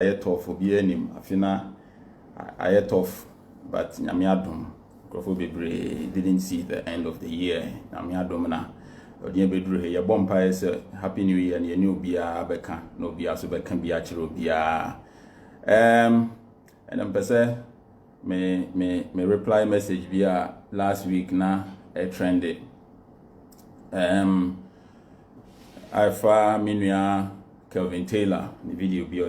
tough for be any afina I tough but nyame adom krofo bebre didn't see the end of the year nyame adom na odi bedru he ye bompa is happy new year na new bia beka no bia so beka bia chiro bia and am pese me reply message bia last week na trended Alpha Minua Kelvin Taylor the video bio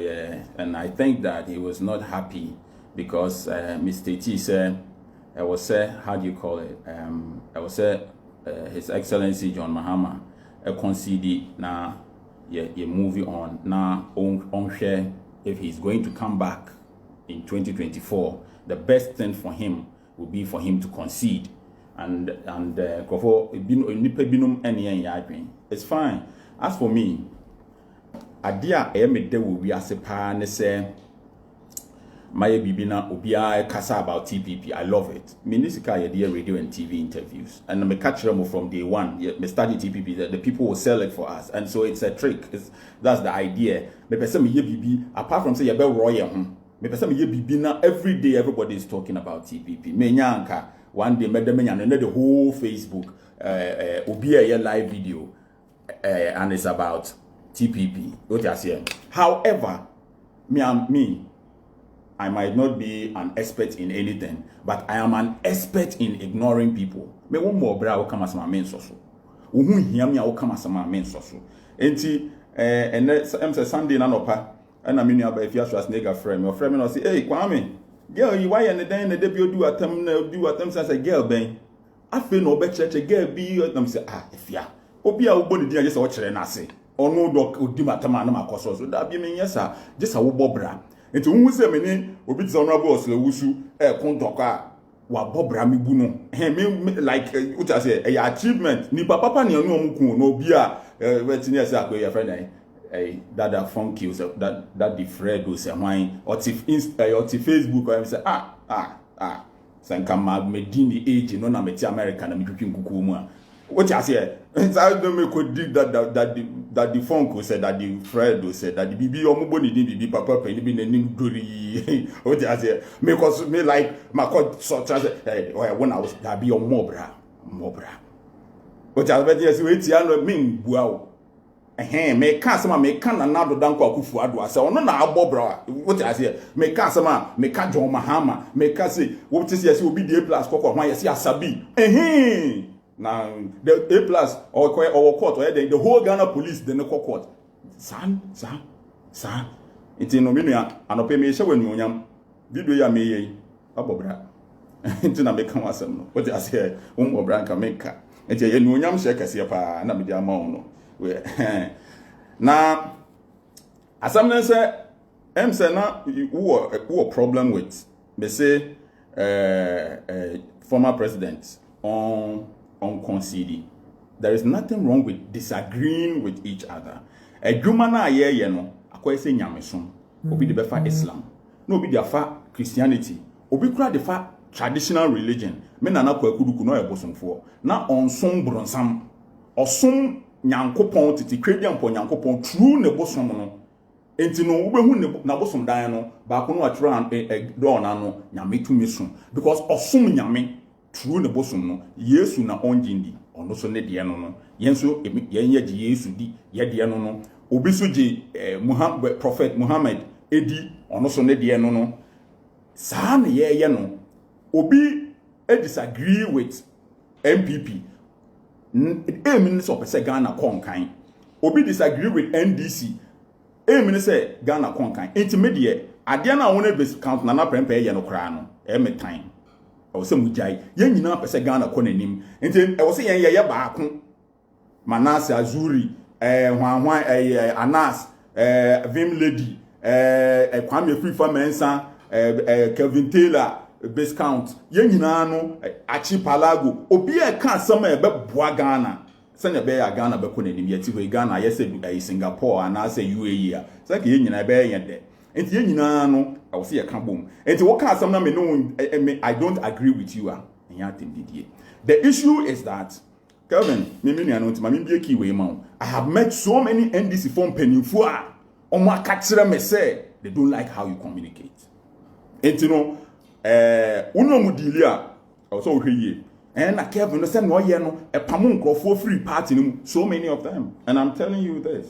and I think that he was not happy because Mr. T said I was say how do you call it I was say His Excellency John Mahama conceded na ye movie on na on share if he's going to come back in 2024 the best thing for him would be for him to concede and it's fine. As for me, adia emede wo wiase pa ne se maye bibina obia kasa about TPP. I love it. Minisika ye radio and TV interviews and me catch them from day one. Me study TPP that the people will sell it for us and so it's a trick. That's the idea. Me pese me ye bibi apart from say ye be royal me pese me ye bibina every day everybody is talking about TPP. Me nyanka one day me the whole Facebook obia ye live video and it's about TPP. What you say? However, I might not be an expert in anything, but I am an expert in ignoring people. Me one more bra will come as my main source. Who hear me will come as my main source. Enti and Sunday na nopa and I mean if you ask nigga friend, your friend will say, hey Kwame, girl, you why and then the debut do attempt as a girl ben. I feel no better church a girl be them say if ya obi a wo ni just watch na ase ono do odi matama na makoso so da bi me nyesa just a wo bobra enti hu se me ni obi tse honorable oslewusu kontoka wa bobra me bu no me like what I say a achievement ni papa ne anu omku no obi a wetini ase akoye ya friend that funky that the Fred was wine or Facebook or say sanka mag medini age no na meti America na mitwitwi nkuku mu a what you say I don't make could dig that the Funko said that the Fred said that the BB omuboni din BB papa pe ni nim dori what you say because me like my court so hey when I was that be your mobra what you say we ti anu me bua o me ka sama me ka na nado danko akufu ado ase ono na abobra what you say me ka sama me ka John Mahama me ka say what you say obi the A+ kokko hwan yes asabi now the A+ or court or the whole Ghana police the no court san it no me nua anope me hye wanu onyam video ya me yi abobra nti na me ka wasem no what you say obra nka me ka nti ye nu onyam hye kase pa na me di ama no na asam na say say na who problem with me say former president on conceding. There is nothing wrong with disagreeing with each other. A human aye no akwai say nyamesom obi de befa Islam no obi de fa Christianity obi kura de fa traditional religion me na kwa kuduku no ebosomfo na onsom bronsam osom nyankopon titi twedian po nyankopon true ne bosom no enti no wobehu ne na bosom dan no ba ko no atro do na no nyametumi som because osom nyame true ne bosom no Yesu na onjindi ono so ne de no yenso yenye ji Yesu di ye de no obi so ji Muhammad prophet Muhammad edi ono so ne de no saa ne ye no obi disagree with MPP mean so say Ghana konkan obi disagree with NDC mean say Ghana konkan intermediate ade na won base count na prempe ye no kra no time I was some jai, yen you know, Ghana conanim, and then I was saying, ya baku Manase Azuri, Anas, Vim Lady, Kwame Free for Mensa, Kelvin Taylor, base count, yen you know, Archipelago, Obia can't somewhere but Ghana. Send a bear Ghana Baconanim, yet to Ghana, yes, Singapore, and I say UAE, it's like yen I bear yet there. And you know, I will see a kaboom. And to work out some I don't agree with you. The issue is that Kelvin, I have met so many NDC form penny for on my catcher me say they don't like how you communicate. And you know, uno mudilia also here. And I Kevin no say no ye no a pamon for free party so many of them. And I'm telling you this.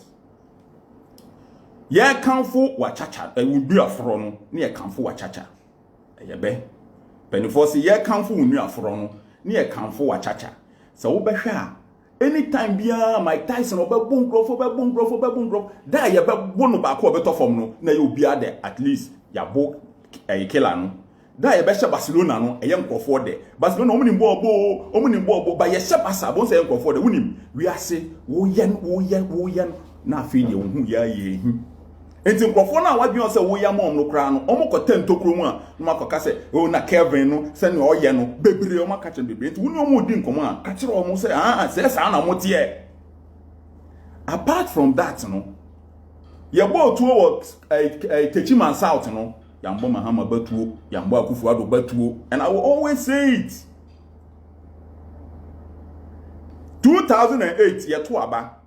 Yeah, kanfo wa chacha. It will be a frono near kanfo wa chacha. Yebe. Penifo say yeah kanfo unu afro no near kanfo wa chacha. So obehwa anytime bia Mike Tyson obebon grofo da ye be wono ba ko obeto fom no na ye obi ade at least ya bo killer no da ye be hye Barcelona no eye nkrofo de Barcelona omuni bo ba ye hye Barca bon say nkrofo de wonim wi ase wo yen na afi de wo hu ya ye hi enti nkrofo na wadwen say wo ya mom no kra no omukota ntokro mu a no makoka say o na Kevin no say no oye no bebre o makache bebre enti woni omo di nkomo a ka kire omo say say sa na motie. Apart from that no ye bo to what Techiman South no Yambo Mahama batuo Yambo Akufo-Addo batuo, and I will always say it. 2008 ye to aba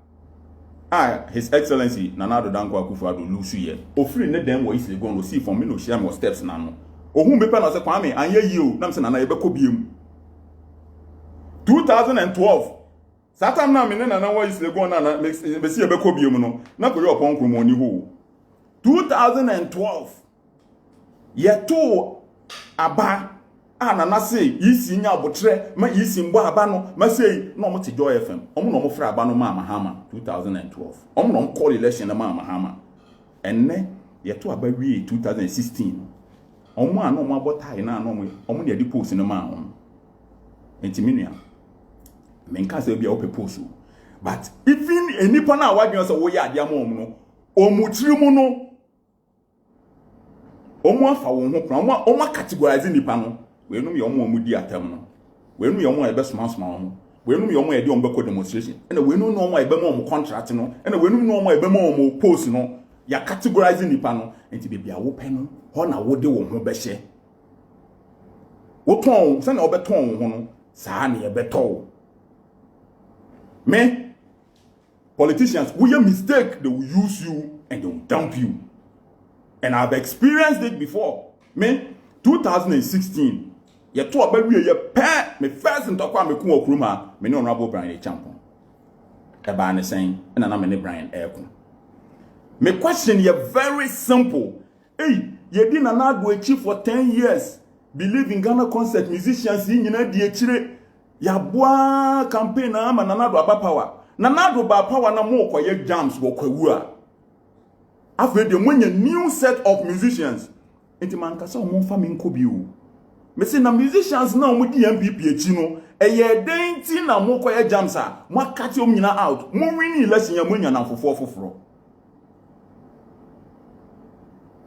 His Excellency Nana Addo Dankwa Akufo-Addo lusu ye ofiri ne dem wo isle gon see from me no share more steps na no ohun be pe na say Kwame anye yi o na me say Nana ye be ko biem 2012 Satam na me ne Nana wo isle gon na me see ye be ko biem no na ko ye opon kromo ni ho 2012 ye to aba Nana say yisi nya abotre ma yisi mbo aba no ma say no mo te Joy FM omo no mo fra aba no ma Mahama 2012 omo no call election na ma Mahama enne ye to aba wi 2016 omo ano mo abotai na no omo ne di post no ma on enti menua menka say bia o post but even enipa na wadwen say wo ya ade ama omo no omutiri mu no omo afa wo ho pra omo categorize nipa no we no me omo di atam no we no me omo ebe soma ho we no me omo e di omo demonstration and we no omo ebe mo contract no and we no omo ebe mo post no ya categorize nipa no enti bebia wo pe no ho na wo de wo ho be hye wo ton se na obeton ho no saa na ye beto me politicians we a mistake, they will use you and they will dump you. And I've experienced it before. Me 2016 ye to abawie ye pa me first ntokwa me ku okruma me ne honorable Brian Champion e ba ne sen na me ne Brian Eko. Me question ye very simple. Hey, ye di Nana Addo echi for 10 years. Believe in Ghana concert musicians yi nyina di echire. Ya boa campaign na ama Nana Addo aba power. Nana Addo ba power na mo koye jams wo kwawu a. After the when a new set of musicians. Enti man kasa o mo fa me nkobi o. Me say na musicians na mo di MPP echi no. Eye den ti na mo koye jams a. Mo akati o nyina out. Mo win election ya mo nya na foforo.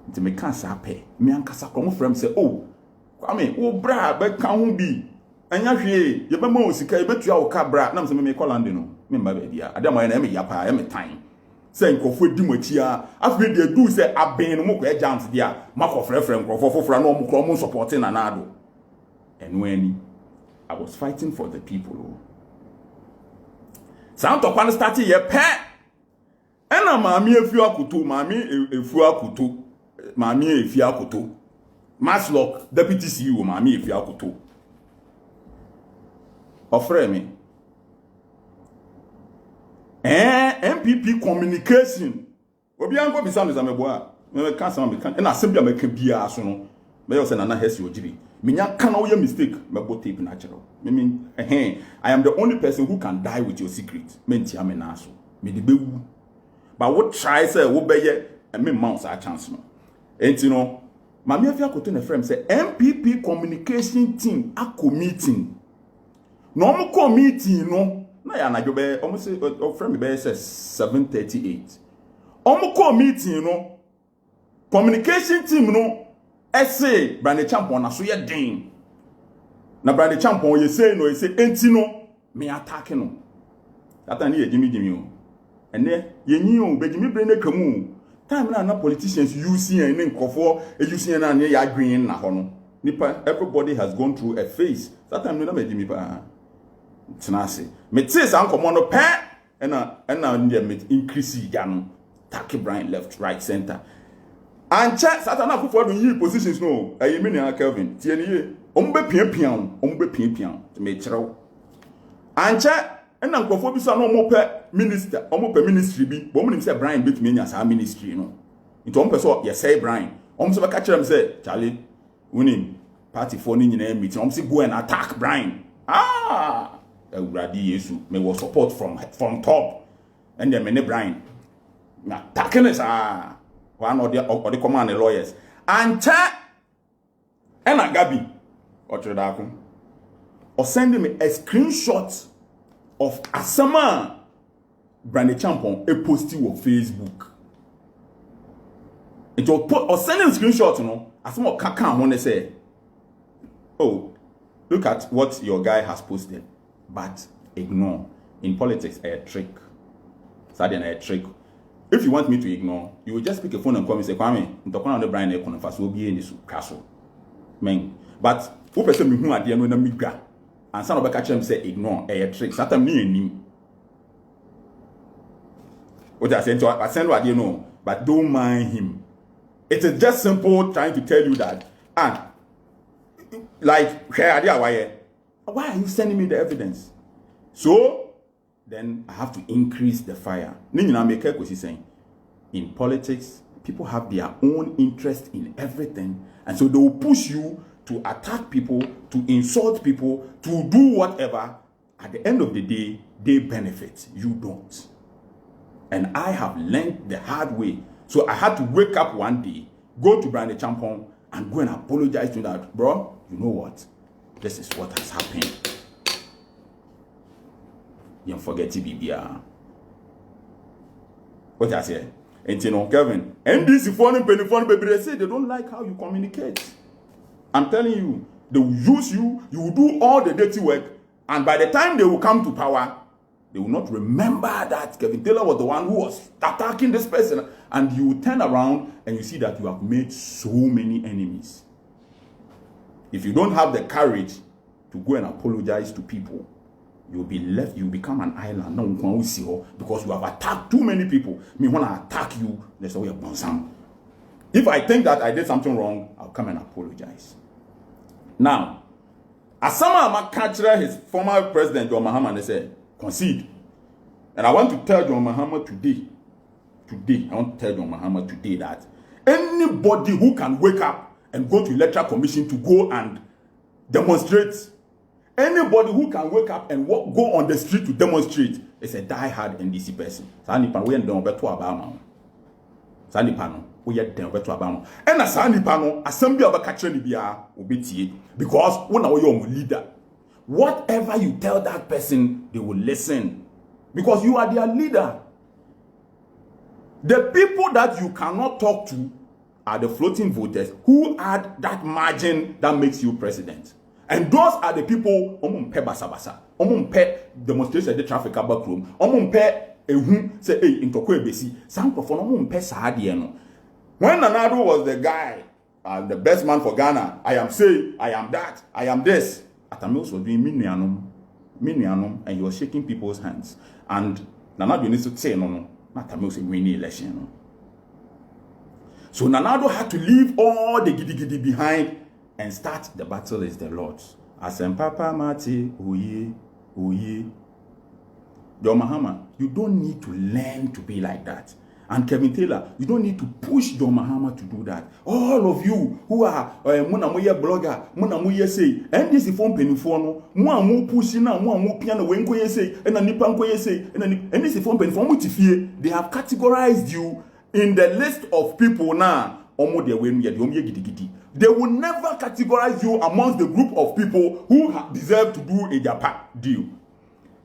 Enti me kan sa pe. Me ankasa ko mo frem say oh. Kwame wo bra be kan ho bi. Anya hwe ye be ma osika ye betua wo ka bra na me say me call land no. Me mba ba bia. Ade mo ye na me yapa, me tan. Say nkofo di machia afre de do say aben no mo ko jams dia mako frefre nkofo fofora no mo kro mo supporting Nana Addo. And when I was fighting for the people. Sound to kwan start ye pe. Ena maami efu akoto, maami efi akoto. Maslock deputy CEO maami efi akoto. Ofre me MPP communication. Obi anko bisa no zameboa. Me kan sama me kan. Na asebia me ka bia so no. Me yo say Nana Hesi Ojiri. Me nya kan wo mistake me go tape natural. Me mean I am the only person who can die with your secret. Me ntia me na so. Me de bewu. But what try say wo beye me mouse a chance no. Enti no Mami Afia Koto na frame say MPP communication team akọ meeting. No mo ko meeting no. Na ya na jobe almost say friend me say 7:38. Call meeting no communication team no essay Brian Champion na so ye den. Na Brian Champion ye say no ye say enti no me attack no. That na ye Jimmy o. Ene ye nyi o be Jimmy bre na kamu. Time na politicians using and nkofo using na ya adwen na ho no. Nipa everybody has gone through a phase. That time na me Jimmy pa. Tenase me tse san komo no pe na me increase ya no take Brian left right center and check Satana for the positions no. I mean Kelvin. Tieni ombe pian to me chero. And check and nkofo bi so no mo pe minister, omo pe ministry bi, but omo say Brian bit me nya sa ministry no. Into omo pe so ye say Brian. Omo so be ka kire am say Charlie winning party for ni nyina meeting. Omo say go and attack Brian. Ewurade Yesu me was support from top. And then me Brian. Na attacking us one or the command lawyers. And check and Gabi or sending me a screenshot of Asama Brandy Champon a posting on Facebook. It will put or sending a screenshot, you know, Asama Kakan when they say, oh, look at what your guy has posted, but ignore. In politics, a trick. Suddenly a trick. If you want me to ignore, you will just pick a phone and call me and say, Kwame, I'm talking on the Brian Ekon first, will be in this castle. Men. But who person me who are the end of migra? And some of the catcher say ignore a trick. Satan me and him. What I said to I send what you know, but don't mind him. It is just simple trying to tell you that. And like why are you sending me the evidence? So then I have to increase the fire. In politics, people have their own interest in everything, and so they will push you to attack people, to insult people, to do whatever. At the end of the day, they benefit. You don't. And I have learned the hard way. So I had to wake up one day, go to Brandy Champon, and go and apologize to that. Bro, you know what? This is what has happened. You forget BBR. What I say? And you know, Kevin, NDC phone baby, they say they don't like how you communicate. I'm telling you, they will use you, you will do all the dirty work, and by the time they will come to power, they will not remember that Kevin Taylor was the one who was attacking this person, and you will turn around and you see that you have made so many enemies. If you don't have the courage to go and apologize to people, you'll be left, you become an island. No one can see you because you have attacked too many people. Me, when I attack you, that's the way you're some. If I think that I did something wrong, I'll come and apologize. Now, Asama Amakachra, his former president, John Mahama, they said, concede. And I want to tell John Mahama today, I want to tell John Mahama today that anybody who can wake up and go to electoral commission to go and demonstrate, anybody who can wake up and go on the street to demonstrate is a die-hard NDC person. Sanipa we ndon beto abama. Sanipa no we den beto abama. And na sanipa no assembly obakachre ni bia obetie because when we your leader. Whatever you tell that person, they will listen because you are their leader. The people that you cannot talk to are the floating voters who add that margin that makes you president. And those are the people omumpe basabasa, omumpe demonstration at the traffic backroom, omumpe say hey intoko ebesi, some profon omumpe saadie no. When Nanado was the guy, the best man for Ghana, I am saying, I am that, I am this. Atamil was doing minianum, and he was shaking people's hands. And Nanado needs to say no, Atamil was winning election. No. So Nanado had to leave all the giddy behind and start the battle is the Lord's. Asempapa Mati, oye. John Mahama, you don't need to learn to be like that. And Kevin Taylor, you don't need to push John Mahama to do that. All of you who are Munamuye blogger, Munamuye say, and this is phone penny-phone, Muamu pushing now, Muamu piano, Wenko say, and a Nipanko say, and this is phone penny-phone, they have categorized you in the list of people now. They will never categorize you amongst the group of people who deserve to do a Japan deal.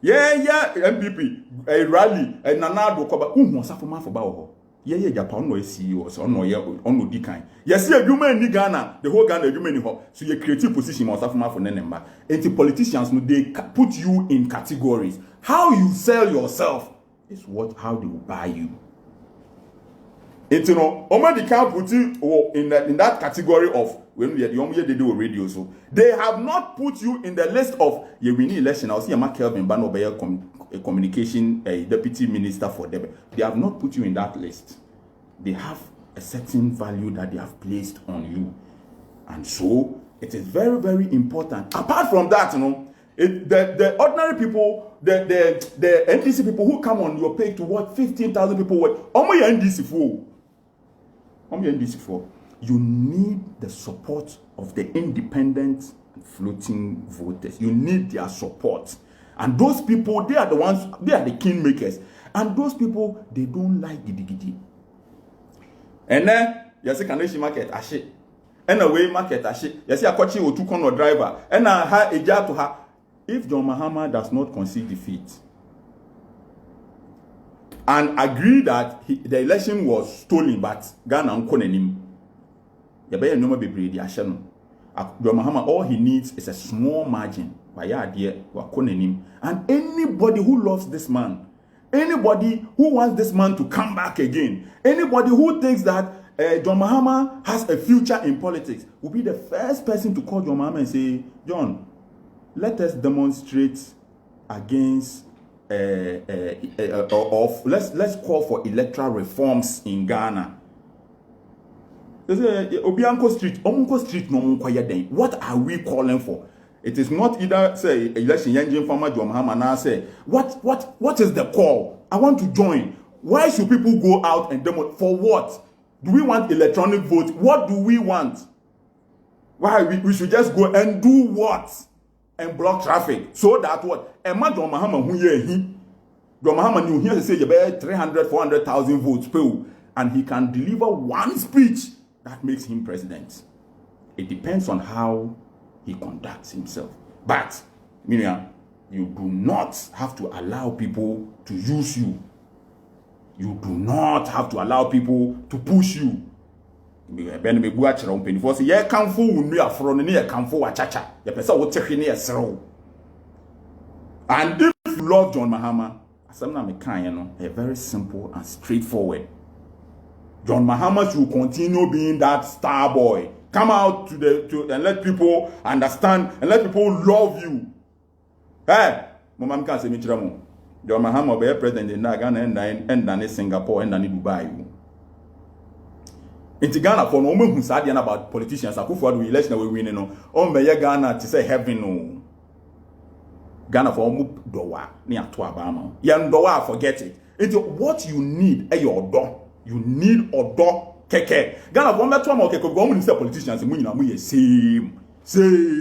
Yeah, MPP, a rally, a Nanado Koba, who was a for Bao. Yeah, Japan no CEO, so no, no decline. Yes, you in Ghana, the whole Ghana, you so your creative position was for Nenemba. And the politicians, they put you in categories. How you sell yourself is how they will buy you. It's Omadi can't put you in that category of when we are the do radio. So they have not put you in the list of Yewini election. I'll see Mark Kelvin Banobeya a communication deputy minister for them. They have not put you in that list. They have a certain value that they have placed on you. And so it is very, very important. Apart from that, the ordinary people, the NDC people who come on your page to watch 15,000 people watch, NDC for. You need the support of the independent floating voters. You need their support. And those people, they are the ones, they are the kingmakers. And those people, they don't like gidi. And then, you see, Kaneshi market, ashe. And away market, ashe. You see, a coachy or two corner driver. And I have a jar to her. If John Mahama does not concede defeat and agree that the election was stolen, but Ghana unkonenim, Yabaya no be brady ashano. John Mahama, all he needs is a small margin. And anybody who loves this man, anybody who wants this man to come back again, anybody who thinks that John Mahama has a future in politics, will be the first person to call John Mahama and say, John, let us demonstrate against let's call for electoral reforms in Ghana. Obianko Street, what are we calling for? It is not either say election engine farmer John Mahama now say what is the call? I want to join. Why should people go out and demo? For what? Do we want electronic vote? What do we want? Why we should just go and do what? And block traffic so that what? Emma John Mahama who ye John Mahama knew here say you bear 300,000-400,000 votes per, and he can deliver one speech that makes him president. It depends on how he conducts himself. But Miriam, you do not have to allow people to use you. You do not have to allow people to push you. And if you love John Mahama, very simple and straightforward. John Mahama should continue being that star boy. Come out to and let people understand and let people love you. Hey, Mama can't say me John Mahama be president in Ghana and Singapore and Dubai. In Ghana, for no one who's about politicians, I for the election we win. No, Ghana to say heaven. No, Ghana for doa near to Abama. Yan doa, forget it. It's what you need. Your door. You need a door. Keke. Ghana for me to mo keke. Go say politicians. Same.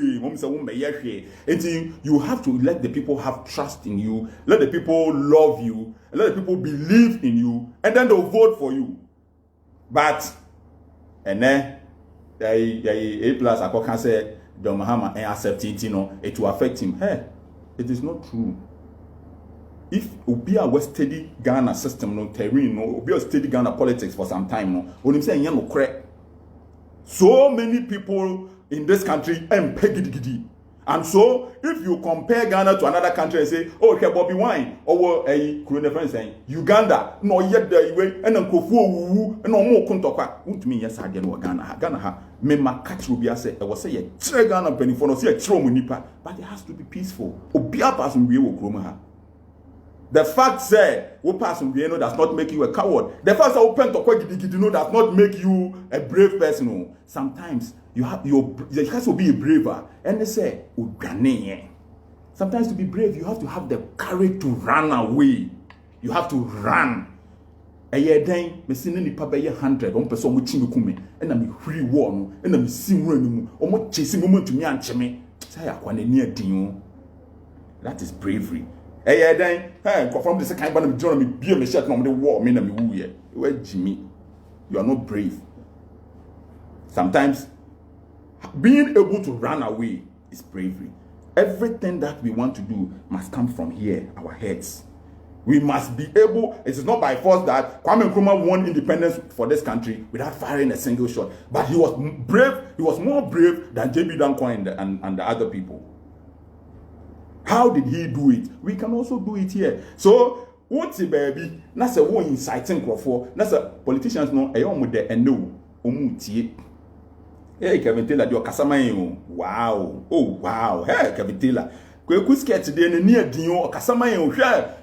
You have to let the people have trust in you. Let the people love you. Let the people believe in you, and then they'll vote for you. But and then A plus I can say John Mahama and accept it, it will affect him. Hey, it is not true. If we are a steady Ghana system, no terrain, no, we are steady Ghana politics for some time, no, when you say no correct. So many people in this country and peggy. And so, if you compare Ghana to another country and say, oh, okay, Bobby Wine, or a coronavirus saying Uganda, no, yet the way, and then Kofu, and no more Kuntoka, won't mean yes, I didn't know Ghana, me catch will be a say, I was say a Ghana penny for no see a trauma, but it has to be peaceful. Obia person we will chroma. The fact say, what person we know does not make you a coward. The fact that open to does not make you a brave person. Sometimes you have to be a braver. And they say, sometimes to be brave, you have to have the courage to run away. You have to run. A year then, me see any papa 100, one person with Chinukume, and I'm free warm, and I'm seeing running, almost chasing moment to me and Cheme. Say, I want a near Dino. That is bravery. Hey, then, from the second one of Jeremy, be a machine on the war, me and me woo ye. Well, Jimmy, you are not brave. Sometimes, being able to run away is bravery. Everything that we want to do must come from here, our heads. We must be able, it is not by force that Kwame Nkrumah won independence for this country without firing a single shot. But he was brave, he was more brave than J.B. Danquah and the other people. How did he do it? We can also do it here. So, what's the baby? That's a one inciting crowd. That's a politicians know a young with the and no omutie. Hey, Kevin Taylor, your Casamayo. Wow. Oh, wow. Hey, Kevin Taylor. Kweku skirt today near Dio or Casamayo. Share.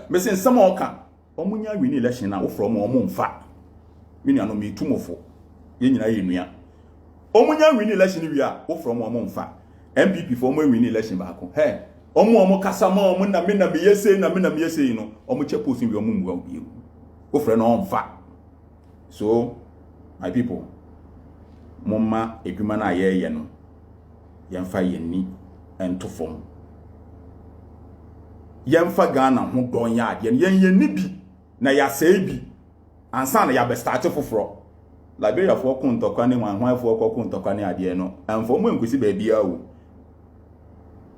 Missing some oka. Omunya win election now from Omunfa. me no me tumofo ye nyina ye nua omunya win election wi a wo from omo mfa MPP for omo win election ba ko he omo kasa ma omo na me yese na me yese no omo che post wi omo mbuwa bi wo frɛ no mfa so my people momma edwuma na ye no yemfa yenni ento fom yemfa Ghana ho don ya ade yenni bi na ya sei bi ansa na ya be start foforo Liberia for kuntokwa ne wanhwan for kuntokwa ne ade no amfo mo enkusi ba bia o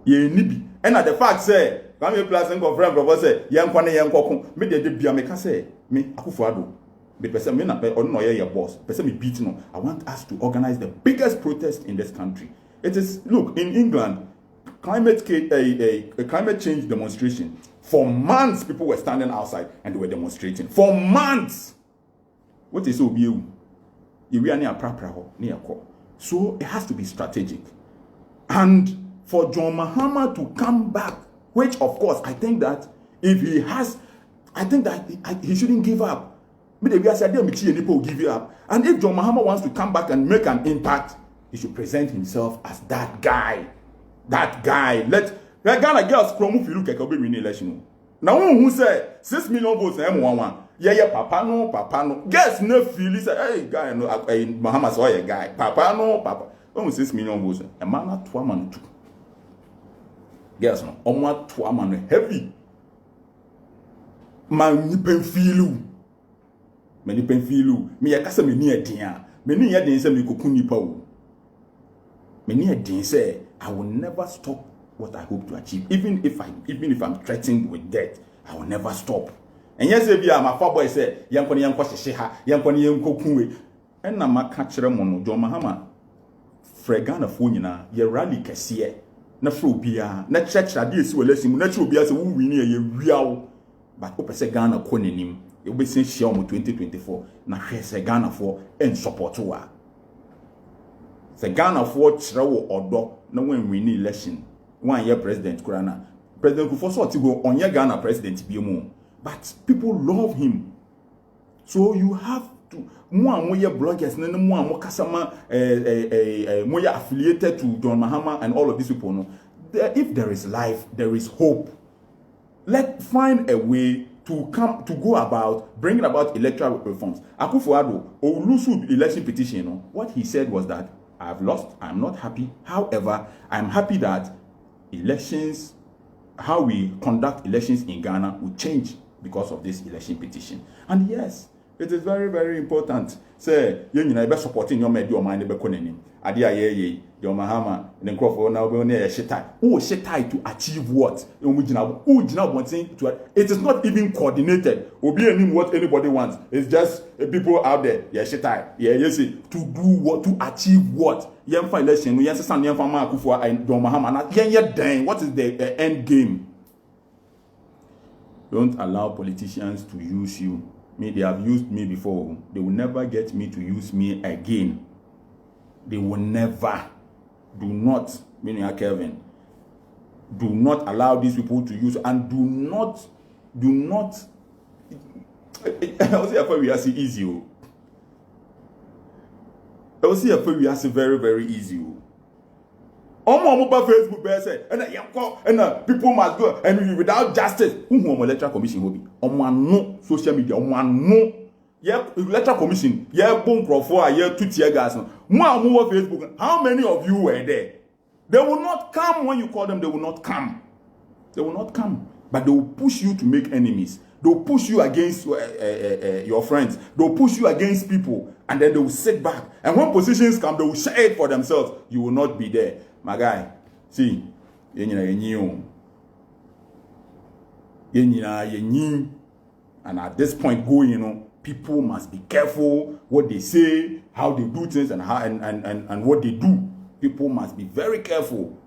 yenni bi and the fact say Kwame Plus and friend brother say yenkwa ne yenkoko me de bia me ka say me Akufo-Addo the person me na on no your boss person me beat no I want us to organize the biggest protest in this country. It is, look, in England, climate change demonstration. For months, people were standing outside and they were demonstrating. For months. What is so you? So it has to be strategic. And for John Mahama to come back, which of course, I think that if he has, I think that he shouldn't give up. Maybe I said, people give you up. And if John Mahama wants to come back and make an impact, he should present himself as that guy. That guy. Let Ghana girls promote you look like a win election. Now who say 6 million votes M11? Yeah, papa no. Guess no feel say, hey, guy, no, Mahama saw a guy. Papa. Almost 6 million votes. A man at 2 man too. Guess no, almost 2 man heavy. Man, you pen feel you. Me ya kasa me ni adin me ni ya den say me kokun nipa wo me ni adin say I will never stop what I hope to achieve even if I'm threatened with death. I will never stop. And yes be am afa boy say yenkɔ ne yenkɔ hyehye ha yenkɔ ne yenkɔkun we na maka kyerɛ mo no John Mahama frɛ Ghana fo nyina ye rally kɛseɛ na frɛ obia na kyerɛkyerɛ de esi wɔ lesi mu na kyerɛ obia sɛ wo wi ne ye wiawo but wo pɛ Ghana kɔ nanim you be saying share 2024 na hwe se Ghana for en support wa se Ghana for kire wo odo na wen win election one year president kurana president Kufuor so ti go onye Ghana president bi mu but people love him so you have to mo ye bloggers na mo kasama mo ya affiliated to John Mahama and all of these people no if there is life there is hope. Let's find a way to go about bringing about electoral reforms. Akufo-Addo, Olusu election petition, what he said was that I've lost, I'm not happy. However, I'm happy that elections, how we conduct elections in Ghana will change because of this election petition. And yes, it is very, very important. Say, you know, supporting your media or mind be konenim. Adia ye your Mahama and Crawford now be near shetai. Oh, shetai to achieve what? It is not even coordinated. Obi any what anybody wants. It's just people out there. Yeah, shetai. Yeah, you see, to do what, to achieve what? Yemfa election. Yes, son Yemfa Akufo and John Mahama. Yeah, dang. What is the end game? Don't allow politicians to use you. They have used me before. They will never get me to use me again. They will never. Do not, meaning Kevin, do not allow these people to use, and do not. I will say we are easy. I will say we are very, very easy. On my Facebook page say, and people must go, and without justice, who electoral commission will be on no social media, on no. Yeah, electoral commission, yeah, boom Crawford, yeah, 2 tear gas. More Facebook. How many of you were there? They will not come when you call them. They will not come. They will not come. But they will push you to make enemies. They will push you against your friends. They will push you against people, and then they will sit back. And when positions come, they will share it for themselves. You will not be there, my guy. See, and at this point, people must be careful what they say, how they do things, and how and what they do. People must be very careful.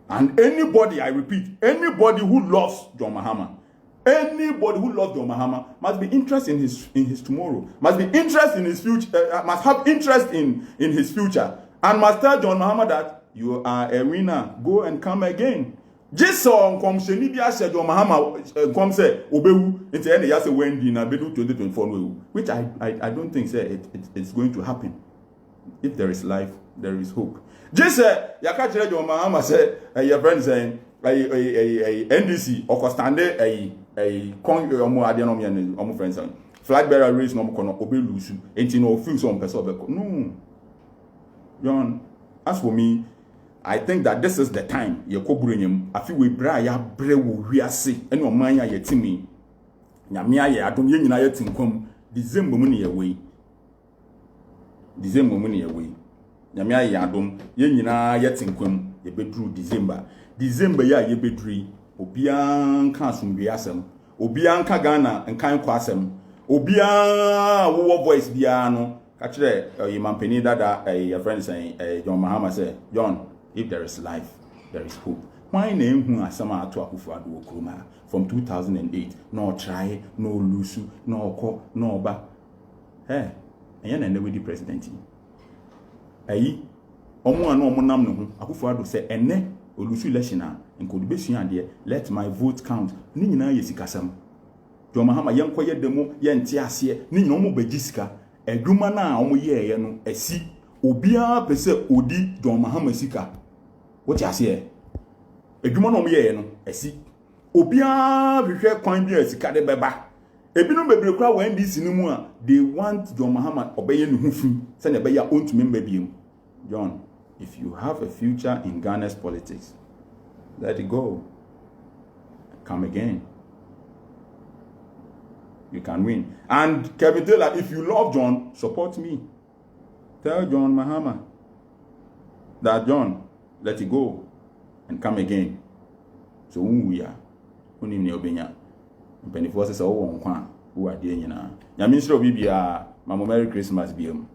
And anybody, I repeat, anybody who loves John Mahama, must be interested in his tomorrow, must be interested in his future, must have interest in his future, and must tell John Mahama that you are a winner. Go and come again. Jason come se ni bia se John Mahama come say obewu into any ya say Wendy na bedu 2024 no, which I don't think say it's going to happen. If there is life, there is hope. Jason ya ka kire John Mahama say your friend saying NDC okostande con omo ade no me omo friends flag bearer race no kono obelusu enti no feel some person obeko. No. John, as for me, I think that this is the time ye koburenyem afi we bra ya bre wo wiase ene oman ya yetimi nyame aye adom ye nyina yetinkom December mu ne ye we December mu ne ye we nyame aye adom ye nyina yetinkom ye bedru December ya ye bedri obian ka asomdwe asem obian ka Ghana nkan kwa asem obian wo voice bia no ka kire yimampeni dada your friend saying John Mahama say John, if there is life, there is hope. Why name who asama ato Akufo-Addo Okroma from 2008? No try, no lose, no ko, no ba. Hey, and then we the president. Ayi, omo anu omo nam no ho. Akufo-Addo say ene olusu election a nkodi besua de let my vote count. Ni nyina ye sikasam. John Mahama yenko ye demo ye nte ase. Ni nyina omo bagisika. Edwuma na omo ye ye no esi. Obia pese odi John Mahama sika. What you say? Edwuma no ye no esi. Obia hwehwe kwan bi asika de beba. Ebinom bebre kra wa NDC no mu a they want John Mahama obeye ne hufi se na be ya ontumi mbabiem. John, if you have a future in Ghana's politics, let it go. Come again. You can win. And Kevin Taylor, if you love John, support me. Tell John Mahama that John, let it go and come again. So we are unim ne obenya. Mpenifo se wo won kwa wo ade nyina. Nya ministry obi bia, Mama Merry Christmas biam.